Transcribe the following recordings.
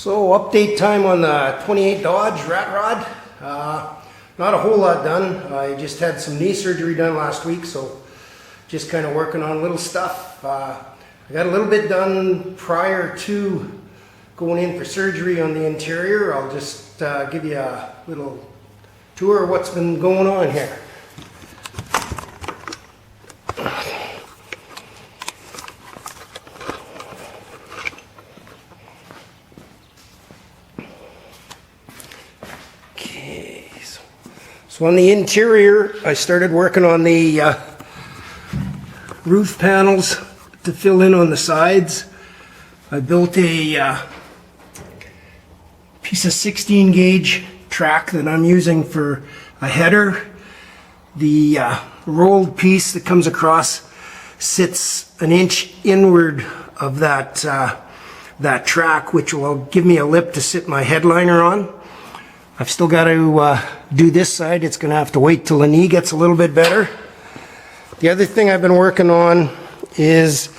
So update time on the 28 Dodge Rat Rod. Not a whole lot done. I just had some knee surgery done last week, so just kind of working on little stuff. I got a little bit done prior to going in for surgery on the interior. I'll just give you a little tour of what's been going on here. So on the interior, I started working on the roof panels to fill in on the sides. I built a piece of 16 gauge track that I'm using for a header. The rolled piece that comes across sits an inch inward of that track, which will give me a lip to sit my headliner on. I've still got to do this side. It's going to have to wait till the knee gets a little bit better. The other thing I've been working on is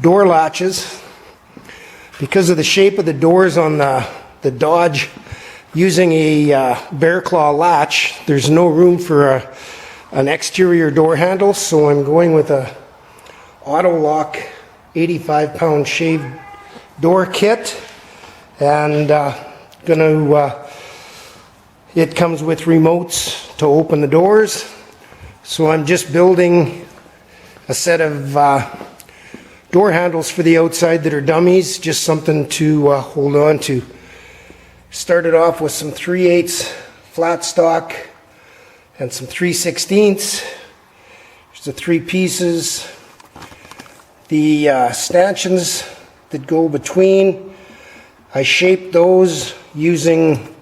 door latches. Because of the shape of the doors on the Dodge, using a bear claw latch, there's no room for an exterior door handle, so I'm going with a auto lock 85-pound shaved door kit, and it comes with remotes to open the doors. So I'm just building a set of door handles for the outside that are dummies, just something to hold on to. Started off with some 3/8 flat stock and some 3/16. There's the three pieces. The stanchions that go between, I shaped those using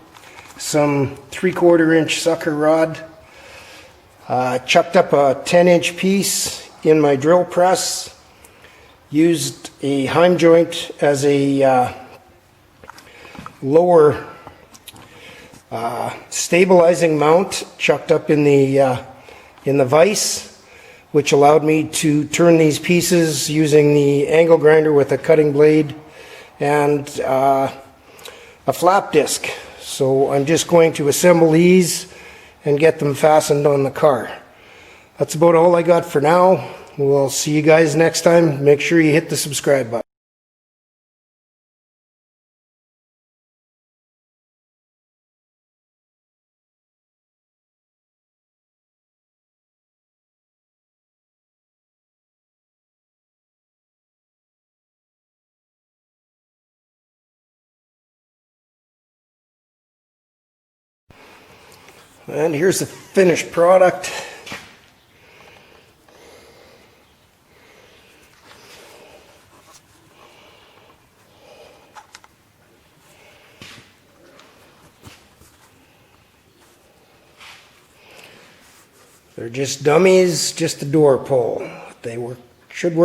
some 3/4 inch sucker rod. Chucked up a 10-inch piece in my drill press. Used a heim joint as a lower stabilizing mount, chucked up in the vise, which allowed me to turn these pieces using the angle grinder with a cutting blade and a flap disc. So I'm just going to assemble these and get them fastened on the car. That's about all I got for now. We'll see you guys next time. Make sure you hit the subscribe button. And here's the finished product. They're just dummies, just a door pull. Should work.